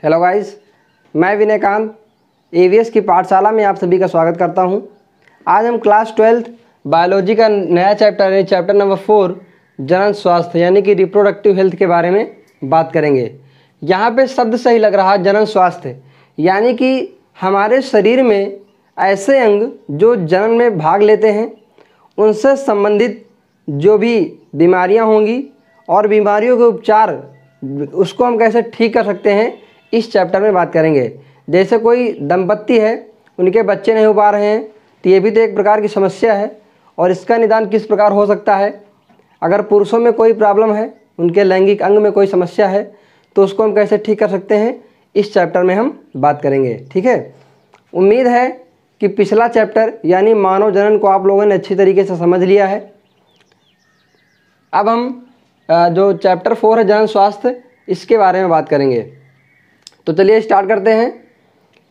Hello guys, मैं Vinaykant ABS की पाठशाला में आप सभी का स्वागत करता हूं। आज हम क्लास 12th बायोलॉजी का नया चैप्टर यानी चैप्टर नंबर 4 जनन स्वास्थ्य यानी कि रिप्रोडक्टिव हेल्थ के बारे में बात करेंगे। यहाँ पे शब्द सही लग रहा है जनन स्वास्थ्य, यानी कि हमारे शरीर में ऐसे अंग जो जनन में भाग लेते हैं उनसे संबंधित जो भी बीमारियाँ होंगी और बीमारियों के उपचार उसको हम कैसे ठीक कर सकते हैं इस चैप्टर में बात करेंगे। जैसे कोई दंपत्ति है, उनके बच्चे नहीं हो पा रहे हैं तो ये भी तो एक प्रकार की समस्या है और इसका निदान किस प्रकार हो सकता है। अगर पुरुषों में कोई प्रॉब्लम है, उनके लैंगिक अंग में कोई समस्या है तो उसको हम कैसे ठीक कर सकते हैं इस चैप्टर में हम बात करेंगे। ठीक है, उम्मीद है कि पिछला चैप्टर यानी मानव जनन को आप लोगों ने अच्छी तरीके से समझ लिया है। अब हम जो चैप्टर 4 है जनन स्वास्थ्य, इसके बारे में बात करेंगे। तो चलिए स्टार्ट करते हैं।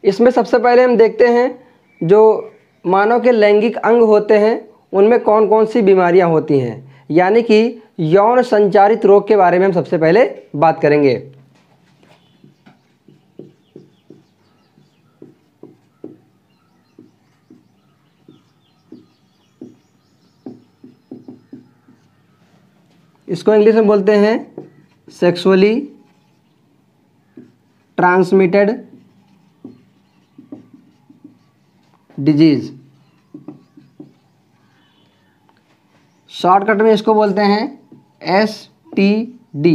इसमें सबसे पहले हम देखते हैं जो मानव के लैंगिक अंग होते हैं उनमें कौन कौन सी बीमारियां होती हैं, यानी कि यौन संचारित रोग के बारे में हम सबसे पहले बात करेंगे। इसको इंग्लिश में बोलते हैं सेक्सुअली ट्रांसमिटेड डिजीज। शॉर्टकट में इसको बोलते हैं STD।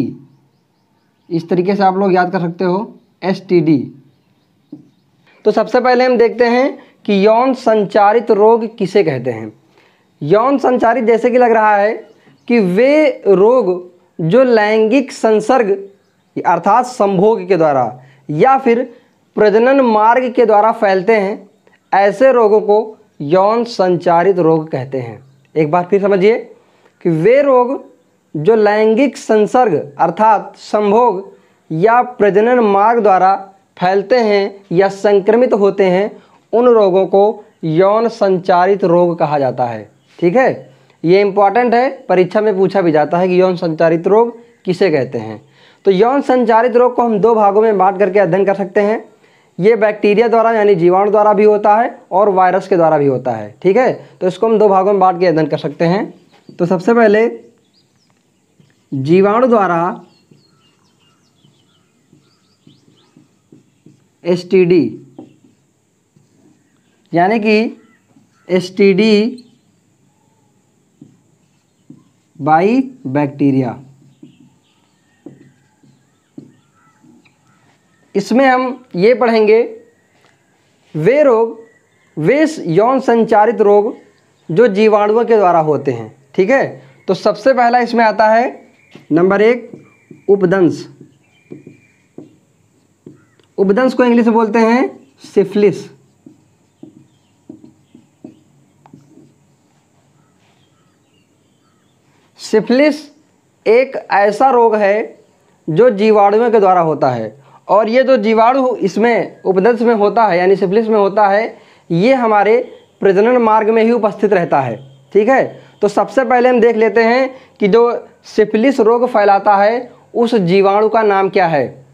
इस तरीके से आप लोग याद कर सकते हो, STD। तो सबसे पहले हम देखते हैं कि यौन संचारित रोग किसे कहते हैं। यौन संचारित जैसे कि लग रहा है कि वे रोग जो लैंगिक संसर्ग अर्थात संभोग के द्वारा या फिर प्रजनन मार्ग के द्वारा फैलते हैं, ऐसे रोगों को यौन संचारित रोग कहते हैं। एक बार फिर समझिए कि वे रोग जो लैंगिक संसर्ग अर्थात संभोग या प्रजनन मार्ग द्वारा फैलते हैं या संक्रमित होते हैं, उन रोगों को यौन संचारित रोग कहा जाता है। ठीक है, ये इंपॉर्टेंट है, परीक्षा में पूछा भी जाता है कि यौन संचारित रोग किसे कहते हैं। तो यौन संचारित रोग को हम दो भागों में बांट करके अध्ययन कर सकते हैं। ये बैक्टीरिया द्वारा यानी जीवाणु द्वारा भी होता है और वायरस के द्वारा भी होता है। ठीक है, तो इसको हम दो भागों में बांट के अध्ययन कर सकते हैं। तो सबसे पहले जीवाणु द्वारा STD यानी कि STD बाई बैक्टीरिया। इसमें हम ये पढ़ेंगे वे रोग, वे यौन संचारित रोग जो जीवाणुओं के द्वारा होते हैं। ठीक है, तो सबसे पहला इसमें आता है नंबर 1 उपदंश। उपदंश को इंग्लिश में बोलते हैं सिफिलिस। सिफिलिस एक ऐसा रोग है जो जीवाणुओं के द्वारा होता है और ये जो जीवाणु इसमें उपदंश में होता है यानी सिफिलिस में होता है, ये हमारे प्रजनन मार्ग में ही उपस्थित रहता है। ठीक है, तो सबसे पहले हम देख लेते हैं कि जो सिफिलिस रोग फैलाता है उस जीवाणु का नाम क्या है,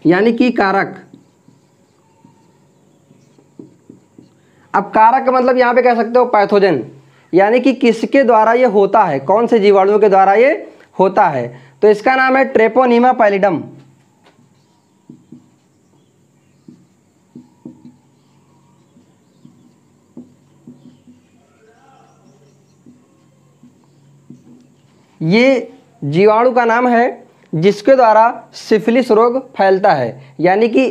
यानी कि कारक। अब कारक का मतलब यहाँ पे कह सकते हो पैथोजन, यानी कि किसके द्वारा ये होता है, कौन से जीवाणुओं के द्वारा ये होता है। तो इसका नाम है ट्रेपोनीमा पैलिडम। ये जीवाणु का नाम है जिसके द्वारा सिफिलिस रोग फैलता है, यानी कि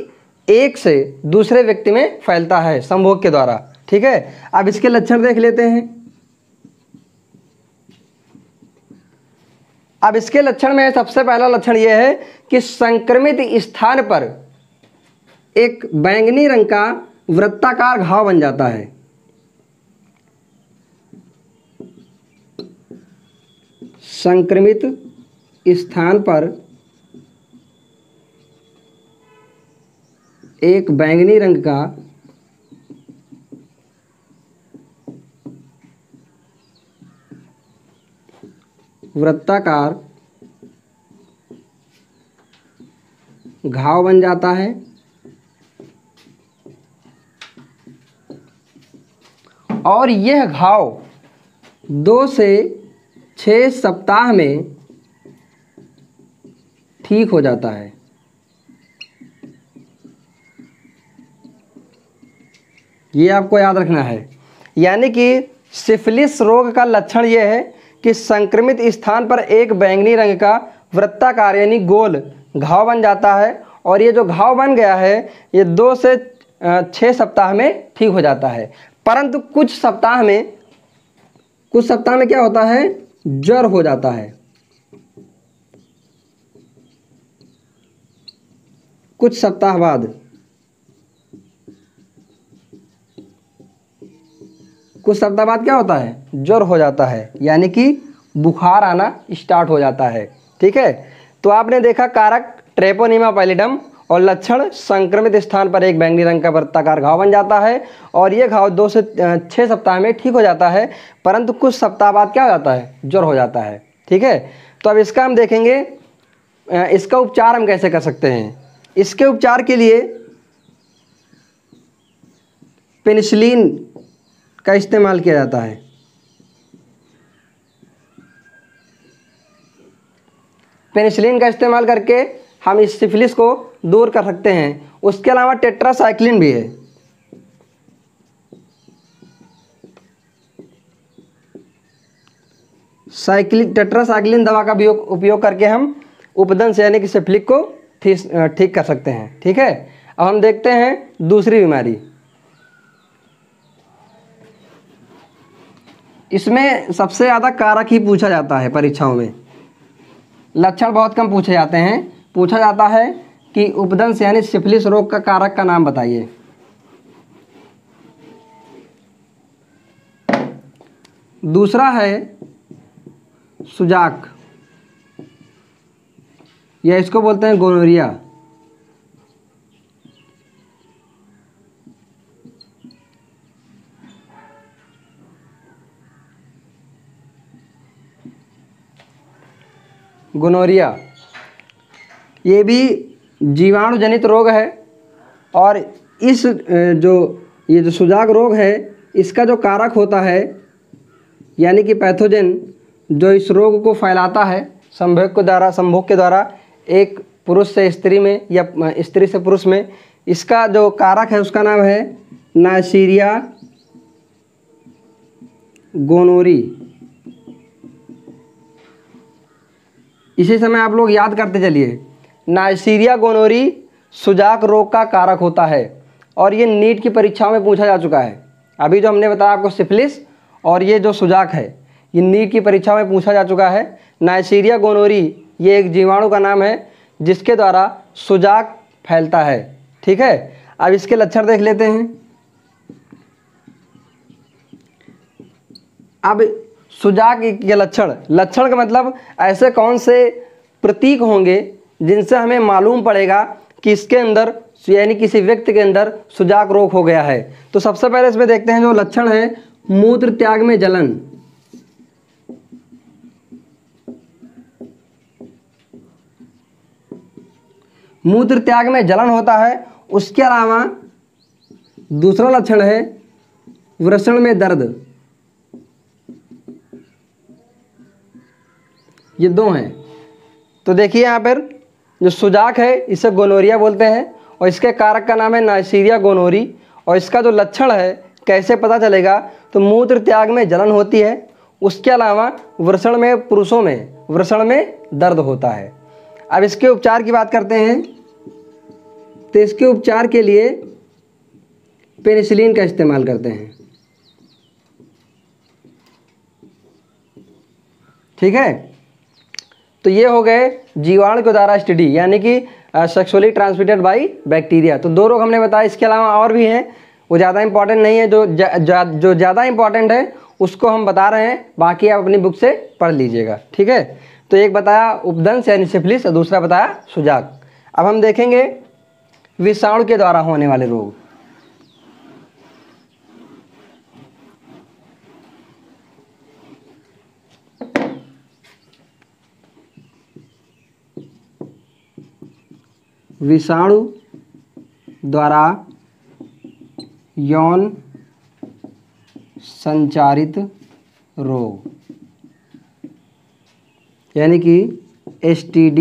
एक से दूसरे व्यक्ति में फैलता है संभोग के द्वारा। ठीक है, अब इसके लक्षण देख लेते हैं। अब इसके लक्षण में सबसे पहला लक्षण यह है कि संक्रमित स्थान पर एक बैंगनी रंग का वृत्ताकार घाव बन जाता है। संक्रमित स्थान पर एक बैंगनी रंग का वृत्ताकार घाव बन जाता है और यह घाव 2 से 6 सप्ताह में ठीक हो जाता है। ये आपको याद रखना है। यानी कि सिफिलिस रोग का लक्षण यह है कि संक्रमित स्थान पर एक बैंगनी रंग का वृत्ताकार यानी गोल घाव बन जाता है और ये जो घाव बन गया है ये 2 से 6 सप्ताह में ठीक हो जाता है। परंतु कुछ सप्ताह में क्या होता है, ज्वर हो जाता है। कुछ सप्ताह बाद क्या होता है, ज्वर हो जाता है, यानी कि बुखार आना स्टार्ट हो जाता है। ठीक है, तो आपने देखा कारक ट्रेपोनीमा पैलिडम और लक्षण संक्रमित स्थान पर एक बैंगनी रंग का वृत्ताकार घाव बन जाता है और ये घाव 2 से 6 सप्ताह में ठीक हो जाता है, परंतु कुछ सप्ताह बाद क्या हो जाता है, ज्वर हो जाता है। ठीक है, तो अब इसका हम देखेंगे इसका उपचार हम कैसे कर सकते हैं। इसके उपचार के लिए पेनिसिलिन का इस्तेमाल किया जाता है। पेनिसिलिन का इस्तेमाल करके हम इस सिफिलिस को दूर कर सकते हैं। उसके अलावा टेट्रासाइक्लिन भी है। टेट्रासाइक्लिन दवा का भी उपयोग करके हम उपदंश यानी कि सिफिलिस को ठीक कर सकते हैं। ठीक है, अब हम देखते हैं दूसरी बीमारी। इसमें सबसे ज़्यादा कारक ही पूछा जाता है परीक्षाओं में, लक्षण बहुत कम पूछे जाते हैं। पूछा जाता है कि उपदंश यानी सिफिलिस रोग का कारक का नाम बताइए। दूसरा है सुजाक, या इसको बोलते हैं गोनोरिया। गोनोरिया ये भी जीवाणु जनित रोग है और इस ये जो सुजाक रोग है इसका जो कारक होता है यानी कि पैथोजन जो इस रोग को फैलाता है संभोग के द्वारा एक पुरुष से स्त्री में या स्त्री से पुरुष में, इसका जो कारक है उसका नाम है नाइसीरिया गोनोरी। इसी समय आप लोग याद करते चलिए, नाइसीरिया गोनोरी सुजाक रोग का कारक होता है और ये नीट की परीक्षाओं में पूछा जा चुका है। अभी जो हमने बताया आपको सिफिलिस और ये जो सुजाक है ये नीट की परीक्षा में पूछा जा चुका है। नाइसीरिया गोनोरी ये एक जीवाणु का नाम है जिसके द्वारा सुजाक फैलता है। ठीक है, अब इसके लक्षण देख लेते हैं। अब सुजाक के लक्षण का मतलब ऐसे कौन से प्रतीक होंगे जिनसे हमें मालूम पड़ेगा कि इसके अंदर यानी किसी व्यक्ति के अंदर सुजाक रोग हो गया है। तो सबसे पहले इसमें देखते हैं जो लक्षण है, मूत्र त्याग में जलन, मूत्र त्याग में जलन होता है। उसके अलावा दूसरा लक्षण है वृषण में दर्द। ये 2 हैं। तो देखिए यहाँ पर जो सुजाक है इसे गोनोरिया बोलते हैं और इसके कारक का नाम है नाइसीरिया गोनोरी। और इसका जो लक्षण है कैसे पता चलेगा, तो मूत्र त्याग में जलन होती है। उसके अलावा वृषण में पुरुषों में वृषण में दर्द होता है। अब इसके उपचार की बात करते हैं। तो इसके उपचार के लिए पेनिसिलिन का इस्तेमाल करते हैं। ठीक है, तो ये हो गए जीवाणु के द्वारा स्टडी यानी कि सेक्सुअली ट्रांसमिटेड बाय बैक्टीरिया। तो 2 रोग हमने बताया, इसके अलावा और भी हैं, वो ज़्यादा इंपॉर्टेंट नहीं है। जो ज़्यादा इंपॉर्टेंट है उसको हम बता रहे हैं, बाकी आप अपनी बुक से पढ़ लीजिएगा। ठीक है, तो एक बताया उपदंश यानी सिफिलिस और दूसरा बताया सुजाक। अब हम देखेंगे विषाणु के द्वारा होने वाले रोग। विषाणु द्वारा यौन संचारित रोग, यानी कि STD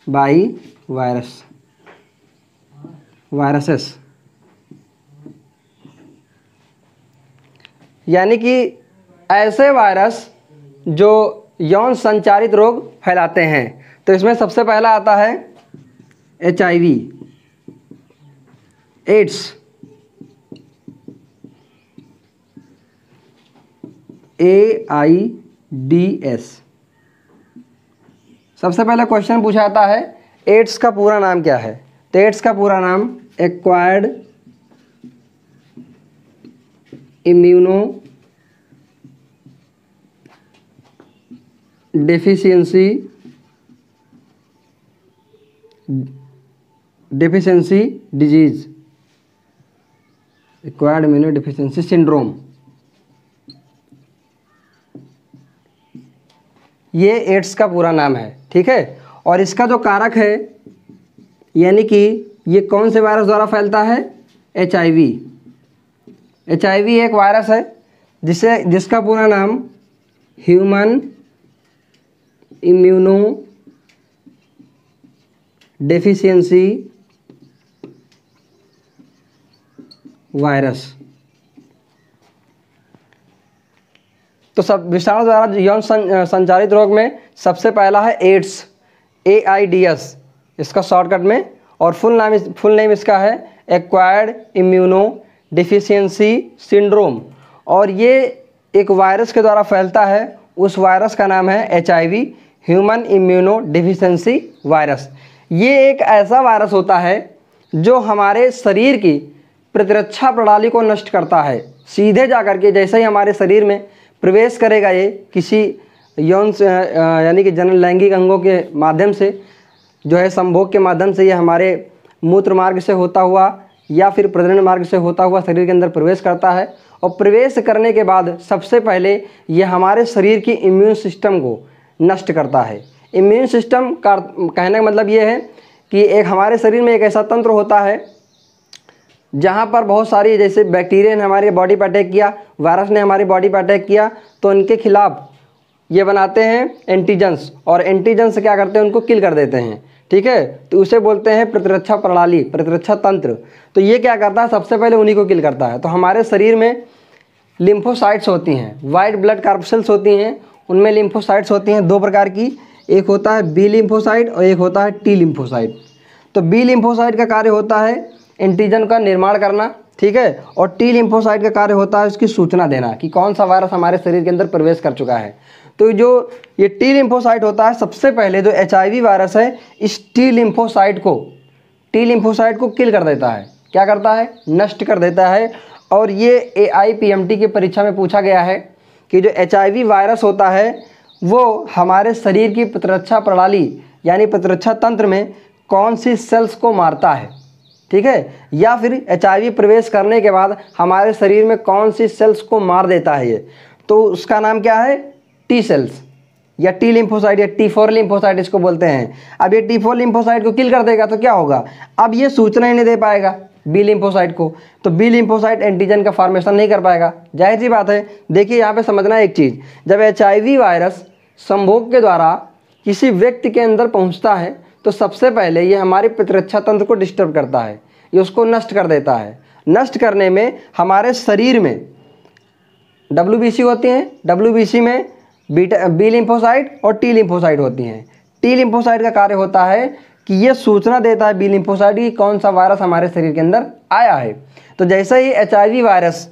बाई वायरसेस, यानी कि ऐसे वायरस जो यौन संचारित रोग फैलाते हैं। तो इसमें सबसे पहला आता है HIV, एड्स, AIDS। सबसे पहले क्वेश्चन पूछा जाता है एड्स का पूरा नाम क्या है। तो एड्स का पूरा नाम acquired immuno deficiency disease, acquired immuno deficiency syndrome, ये एड्स का पूरा नाम है। ठीक है, और इसका जो कारक है, यानी कि ये कौन से वायरस द्वारा फैलता है, HIV। HIV एक वायरस है जिसका पूरा नाम ह्यूमन इम्यूनो डेफिशिएंसी वायरस। तो सब विषाणु द्वारा यौन संचारित रोग में सबसे पहला है एड्स, AIDS इसका शॉर्टकट में, और फुल नेम इसका है एक्वायर्ड इम्यूनो डेफिशिएंसी सिंड्रोम। और ये एक वायरस के द्वारा फैलता है, उस वायरस का नाम है HIV, human immuno deficiency virus. ये एक ऐसा वायरस होता है जो हमारे शरीर की प्रतिरक्षा प्रणाली को नष्ट करता है। सीधे जाकर के जैसे ही हमारे शरीर में प्रवेश करेगा, ये किसी यौन यानी कि जनन लैंगिक अंगों के माध्यम से, जो है संभोग के माध्यम से, ये हमारे मूत्र मार्ग से होता हुआ या फिर प्रजनन मार्ग से होता हुआ शरीर के अंदर प्रवेश करता है। और प्रवेश करने के बाद सबसे पहले ये हमारे शरीर की इम्यून सिस्टम को नष्ट करता है। इम्यून सिस्टम का कहने का मतलब ये है कि एक हमारे शरीर में एक ऐसा तंत्र होता है जहाँ पर बहुत सारी, जैसे बैक्टीरिया ने हमारी बॉडी पर अटैक किया, वायरस ने हमारी बॉडी पर अटैक किया, तो उनके खिलाफ ये बनाते हैं एंटीजेंस, और एंटीजेंस क्या करते हैं, उनको किल कर देते हैं। ठीक है, तो उसे बोलते हैं प्रतिरक्षा प्रणाली, प्रतिरक्षा तंत्र। तो ये क्या करता है, सबसे पहले उन्हीं को किल करता है। तो हमारे शरीर में लिम्फोसाइट्स होती हैं, वाइट ब्लड कार्पसेल्स होती हैं, उनमें लिम्फोसाइट्स होती हैं दो प्रकार की, एक होता है बी लिम्फोसाइट और एक होता है टी लिम्फोसाइट। तो बी लिम्फोसाइट का कार्य होता है एंटीजन का निर्माण करना, ठीक है, और टी लिम्फोसाइट का कार्य होता है उसकी सूचना देना कि कौन सा वायरस हमारे शरीर के अंदर प्रवेश कर चुका है। तो जो ये टी लिम्फोसाइट होता है, सबसे पहले जो HIV वायरस है, इस टी लिम्फोसाइट को किल कर देता है। क्या करता है, नष्ट कर देता है। और ये AIPMT की परीक्षा में पूछा गया है कि जो HIV वायरस होता है वो हमारे शरीर की प्रतिरक्षा प्रणाली यानी प्रतिरक्षा तंत्र में कौन सी सेल्स को मारता है, ठीक है, या फिर HIV प्रवेश करने के बाद हमारे शरीर में कौन सी सेल्स को मार देता है ये, तो उसका नाम क्या है, टी सेल्स या टी लिम्फोसाइट या T4 लिम्फोसाइट इसको बोलते हैं। अब ये T4 लिम्फोसाइट को किल कर देगा तो क्या होगा, अब ये सूचना ही नहीं दे पाएगा बी लिम्फोसाइट को, तो बी लिम्फोसाइट एंटीजन का फॉर्मेशन नहीं कर पाएगा। जाहिर सी बात है। देखिए यहाँ पे समझना एक चीज़, जब HIV वायरस संभोग के द्वारा किसी व्यक्ति के अंदर पहुँचता है तो सबसे पहले ये हमारे प्रतिरक्षा तंत्र को डिस्टर्ब करता है, ये उसको नष्ट कर देता है। नष्ट करने में हमारे शरीर में WBC होती हैं, WBC में बी लिम्फोसाइट और टी लिम्फोसाइट होती हैं। टी लिम्फोसाइट का कार्य होता है कि ये सूचना देता है बी लिम्फोसाइट की कौन सा वायरस हमारे शरीर के अंदर आया है। तो जैसे ही HIV वायरस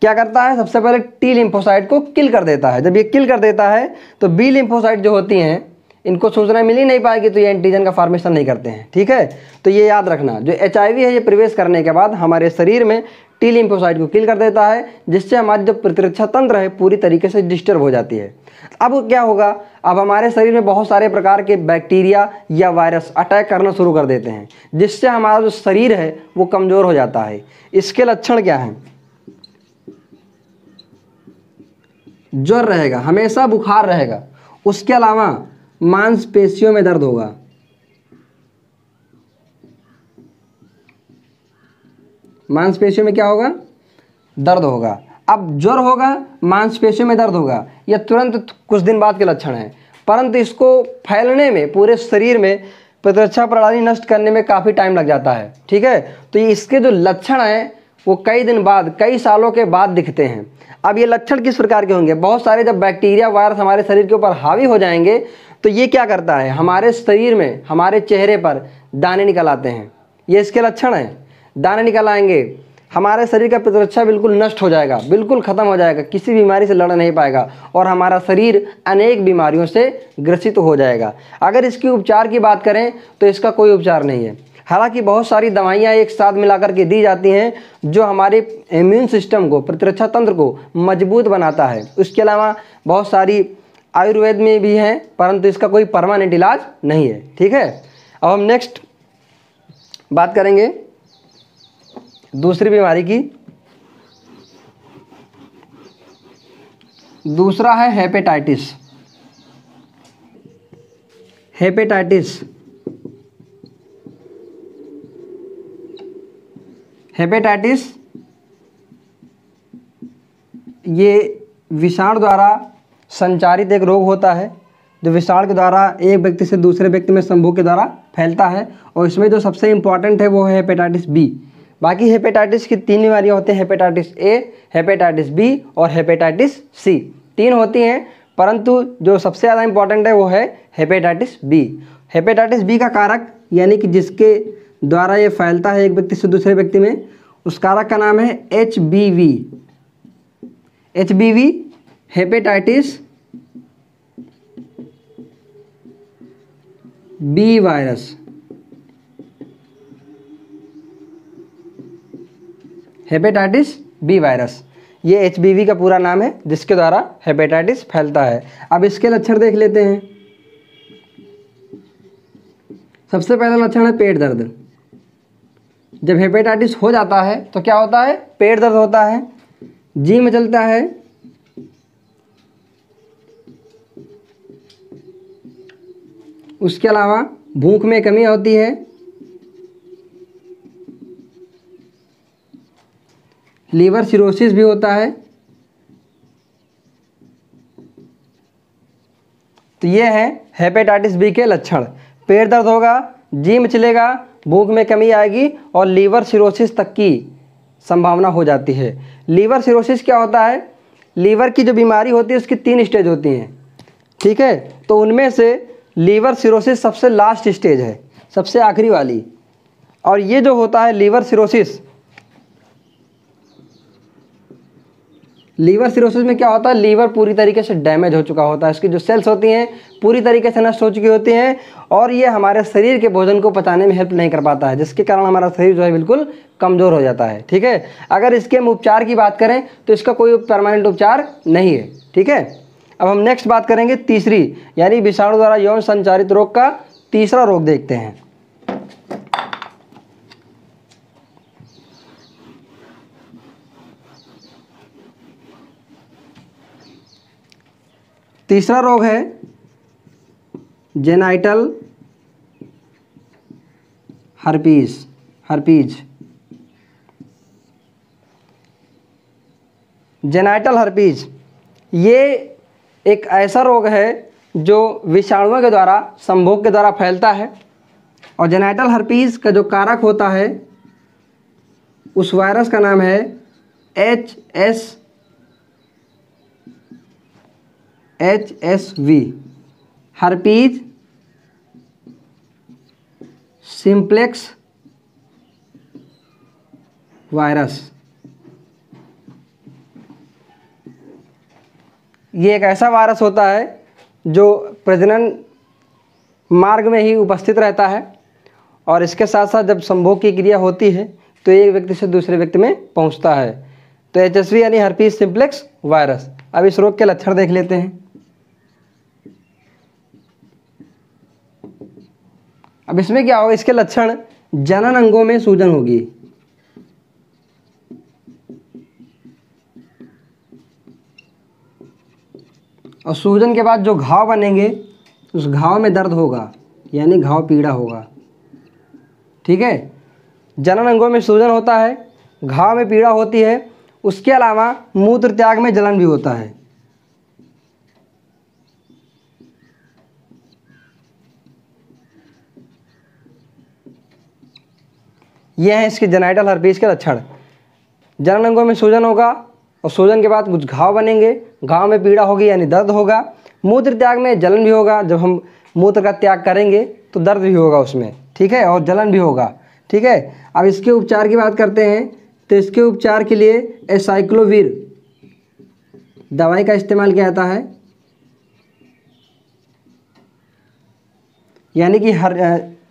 क्या करता है, सबसे पहले टी लिम्फोसाइट को किल कर देता है। जब ये किल कर देता है तो बी लिम्फोसाइट जो होती हैं इनको सूचना मिल ही नहीं पाएगी, तो ये एंटीजन का फॉर्मेशन नहीं करते हैं, ठीक है। तो ये याद रखना, जो HIV है ये प्रवेश करने के बाद हमारे शरीर में टी लिम्फोसाइट को किल कर देता है, जिससे हमारी जो प्रतिरक्षा तंत्र है पूरी तरीके से डिस्टर्ब हो जाती है। अब क्या होगा, अब हमारे शरीर में बहुत सारे प्रकार के बैक्टीरिया या वायरस अटैक करना शुरू कर देते हैं, जिससे हमारा जो शरीर है वो कमज़ोर हो जाता है। इसके लक्षण क्या हैं, ज्वर रहेगा, हमेशा बुखार रहेगा, उसके अलावा मांसपेशियों में दर्द होगा, मांसपेशियों में क्या होगा, दर्द होगा। अब ज्वर होगा, मांसपेशियों में दर्द होगा, यह तुरंत कुछ दिन बाद के लक्षण हैं, परंतु इसको फैलने में पूरे शरीर में प्रतिरक्षा प्रणाली नष्ट करने में काफ़ी टाइम लग जाता है। ठीक है, तो ये इसके जो लक्षण हैं वो कई दिन बाद, कई सालों के बाद दिखते हैं। अब ये लक्षण किस प्रकार के होंगे, बहुत सारे जब बैक्टीरिया वायरस हमारे शरीर के ऊपर हावी हो जाएंगे तो ये क्या करता है, हमारे शरीर में, हमारे चेहरे पर दाने निकल आते हैं। ये इसके लक्षण हैं, दाने निकल आएंगे, हमारे शरीर का प्रतिरक्षा बिल्कुल नष्ट हो जाएगा, बिल्कुल ख़त्म हो जाएगा, किसी बीमारी से लड़ नहीं पाएगा और हमारा शरीर अनेक बीमारियों से ग्रसित हो जाएगा। अगर इसकी उपचार की बात करें तो इसका कोई उपचार नहीं है। हालांकि बहुत सारी दवाइयाँ एक साथ मिलाकर के दी जाती हैं जो हमारे इम्यून सिस्टम को, प्रतिरक्षा तंत्र को मजबूत बनाता है। उसके अलावा बहुत सारी आयुर्वेद में भी हैं, परंतु इसका कोई परमानेंट इलाज नहीं है। ठीक है, अब हम नेक्स्ट बात करेंगे दूसरी बीमारी की। दूसरा है हेपेटाइटिस। हेपेटाइटिस हेपेटाइटिस ये विषाणु द्वारा संचारित एक रोग होता है जो विषाणु के द्वारा एक व्यक्ति से दूसरे व्यक्ति में संभोग के द्वारा फैलता है, और इसमें जो सबसे इम्पॉर्टेंट है वो है हेपेटाइटिस बी। बाकी हेपेटाइटिस की 3 बीमारियाँ होती हैं, हेपेटाइटिस ए, हेपेटाइटिस बी और हेपेटाइटिस सी, 3 होती हैं, परंतु जो सबसे ज़्यादा इम्पॉर्टेंट है वो है हेपेटाइटिस बी। हेपेटाइटिस बी का कारक, यानी कि जिसके द्वारा ये फैलता है एक व्यक्ति से दूसरे व्यक्ति में, उस कारक का नाम है HBV। HBV hepatitis B virus. Hepatitis B virus, ये HBV का पूरा नाम है जिसके द्वारा हेपेटाइटिस फैलता है। अब इसके लक्षण देख लेते हैं। सबसे पहला लक्षण है पेट दर्द। जब हेपेटाइटिस हो जाता है तो क्या होता है, पेट दर्द होता है, जी मचलता है, उसके अलावा भूख में कमी होती है, लीवर सिरोसिस भी होता है। तो ये है हेपेटाइटिस बी के लक्षण। पेट दर्द होगा, जी मचलेगा, भूख में कमी आएगी और लीवर सिरोसिस तक की संभावना हो जाती है। लीवर सिरोसिस क्या होता है, लीवर की जो बीमारी होती है उसकी 3 स्टेज होती हैं। ठीक है, तो उनमें से लीवर सिरोसिस सबसे लास्ट स्टेज है, सबसे आखिरी वाली। और ये जो होता है लीवर सिरोसिस, लीवर सिरोसिस में क्या होता है, लीवर पूरी तरीके से डैमेज हो चुका होता है, इसकी जो सेल्स होती हैं पूरी तरीके से नष्ट हो चुकी होती हैं और ये हमारे शरीर के भोजन को पचाने में हेल्प नहीं कर पाता है, जिसके कारण हमारा शरीर जो है बिल्कुल कमज़ोर हो जाता है। ठीक है, अगर इसके हम उपचार की बात करें तो इसका कोई परमानेंट उपचार नहीं है। ठीक है, अब हम नेक्स्ट बात करेंगे तीसरी, यानी विषाणु द्वारा यौन संचारित रोग का तीसरा रोग देखते हैं। तीसरा रोग है जेनाइटल हर्पीज। जेनाइटल हर्पीज ये एक ऐसा रोग है जो विषाणुओं के द्वारा, संभोग के द्वारा फैलता है, और जेनाइटल हर्पीज का जो कारक होता है उस वायरस का नाम है HSV, हर्पीज सिम्प्लेक्स वायरस। ये एक ऐसा वायरस होता है जो प्रजनन मार्ग में ही उपस्थित रहता है और इसके साथ साथ जब संभोग की क्रिया होती है तो एक व्यक्ति से दूसरे व्यक्ति में पहुंचता है। तो HSV यानी हर्पीज सिम्प्लेक्स वायरस। अब इस रोग के लक्षण देख लेते हैं। अब इसमें क्या होगा, इसके लक्षण, जनन अंगों में सूजन होगी, और सूजन के बाद जो घाव बनेंगे उस घाव में दर्द होगा, यानी घाव पीड़ा होगा। ठीक है, जनन अंगों में सूजन होता है, घाव में पीड़ा होती है। उसके अलावा मूत्र त्याग में जलन भी होता है। यह है इसके जेनाइटल हर्पीस के लक्षण। जनन अंगों में सूजन होगा और सूजन के बाद कुछ घाव बनेंगे, घाव में पीड़ा होगी यानी दर्द होगा। मूत्र त्याग में जलन भी होगा, जब हम मूत्र का त्याग करेंगे तो दर्द भी होगा उसमें, ठीक है, और जलन भी होगा, ठीक है। अब इसके उपचार की बात करते हैं तो इसके उपचार के लिए एसाइक्लोविर दवाई का इस्तेमाल किया जाता है, यानी कि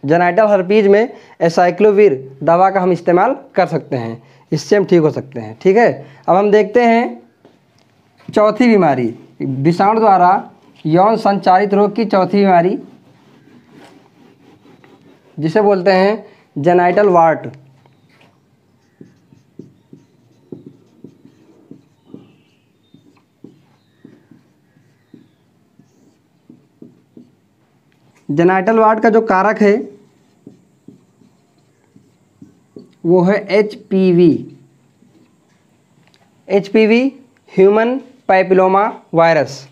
जेनाइटल हर्पीज में एसाइक्लोविर दवा का हम इस्तेमाल कर सकते हैं, इससे हम ठीक हो सकते हैं, ठीक है। अब हम देखते हैं चौथी बीमारी, विषाणु द्वारा यौन संचारित रोग की चौथी बीमारी, जिसे बोलते हैं जेनाइटल वार्ट। जेनाइटल वार्ट का जो कारक है वो है HPV। HPV human papilloma virus.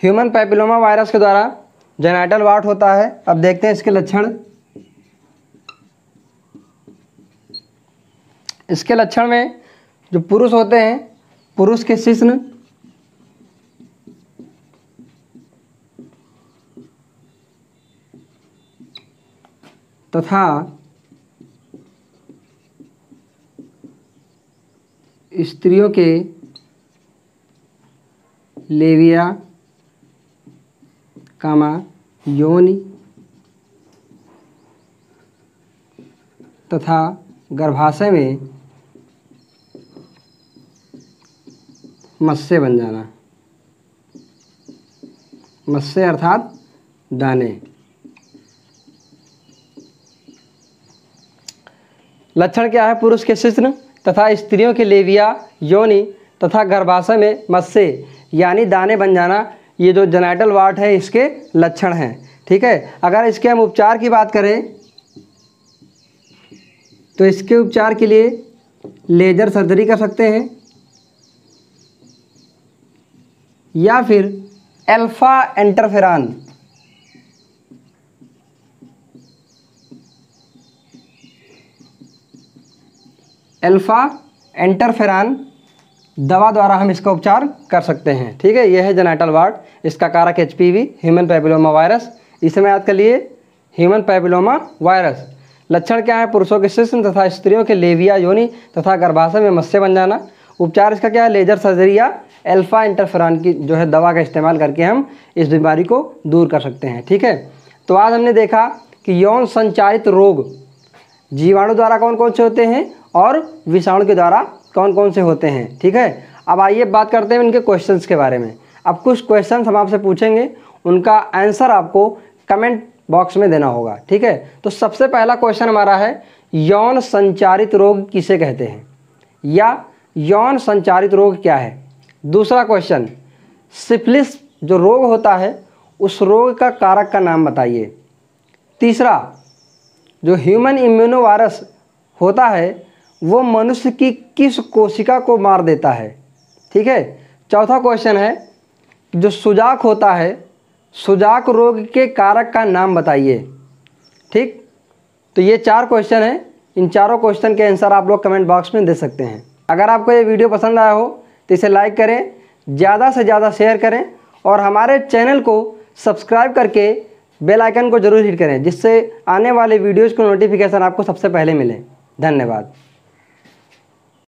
Human papilloma virus के द्वारा जेनाइटल वार्ट होता है। अब देखते हैं इसके लक्षण। इसके लक्षण में जो पुरुष होते हैं, पुरुष के शिश्न तथा स्त्रियों के लेविया, योनि तथा गर्भाशय में मस्से बन जाना। मस्से अर्थात दाने। लक्षण क्या है? पुरुष के शिश्न तथा स्त्रियों के लेविया, योनि तथा गर्भाशय में मस्से यानी दाने बन जाना, ये जो जेनाइटल वार्ट है इसके लक्षण हैं, ठीक है। अगर इसके हम उपचार की बात करें तो इसके उपचार के लिए लेजर सर्जरी कर सकते हैं या फिर अल्फा इंटरफेरॉन दवा द्वारा हम इसका उपचार कर सकते हैं, ठीक है। यह है जेनाइटल वार्ट, इसका कारक HPV ह्यूमन पैपिलोमा वायरस। इसमें याद कर लिए ह्यूमन पैपिलोमा वायरस। लक्षण क्या है? पुरुषों के शिश्न तथा स्त्रियों के लेविया, योनि तथा गर्भाशय में मस्से बन जाना। उपचार इसका क्या है? लेजर सर्जरी या अल्फा इंटरफेरॉन की जो है दवा का इस्तेमाल करके हम इस बीमारी को दूर कर सकते हैं, ठीक है। तो आज हमने देखा कि यौन संचारित रोग जीवाणु द्वारा कौन कौन से होते हैं और विषाणु के द्वारा कौन कौन से होते हैं, ठीक है। अब आइए बात करते हैं इनके क्वेश्चंस के बारे में। अब कुछ क्वेश्चंस हम आपसे पूछेंगे, उनका आंसर आपको कमेंट बॉक्स में देना होगा, ठीक है। तो सबसे पहला क्वेश्चन हमारा है, यौन संचारित रोग किसे कहते हैं या यौन संचारित रोग क्या है। दूसरा क्वेश्चन, सिफिलिस जो रोग होता है उस रोग का कारक का नाम बताइए। तीसरा, जो ह्यूमन इम्यूनो वायरस होता है वो मनुष्य की किस कोशिका को मार देता है, ठीक है। चौथा क्वेश्चन है, जो सुजाक होता है सुजाक रोग के कारक का नाम बताइए, ठीक। तो ये 4 क्वेश्चन हैं, इन चारों क्वेश्चन के आंसर आप लोग कमेंट बॉक्स में दे सकते हैं। अगर आपको ये वीडियो पसंद आया हो तो इसे लाइक करें, ज़्यादा से ज़्यादा शेयर करें और हमारे चैनल को सब्सक्राइब करके बेल आइकन को ज़रूर हिट करें, जिससे आने वाले वीडियोज़ को नोटिफिकेशन आपको सबसे पहले मिले। धन्यवाद।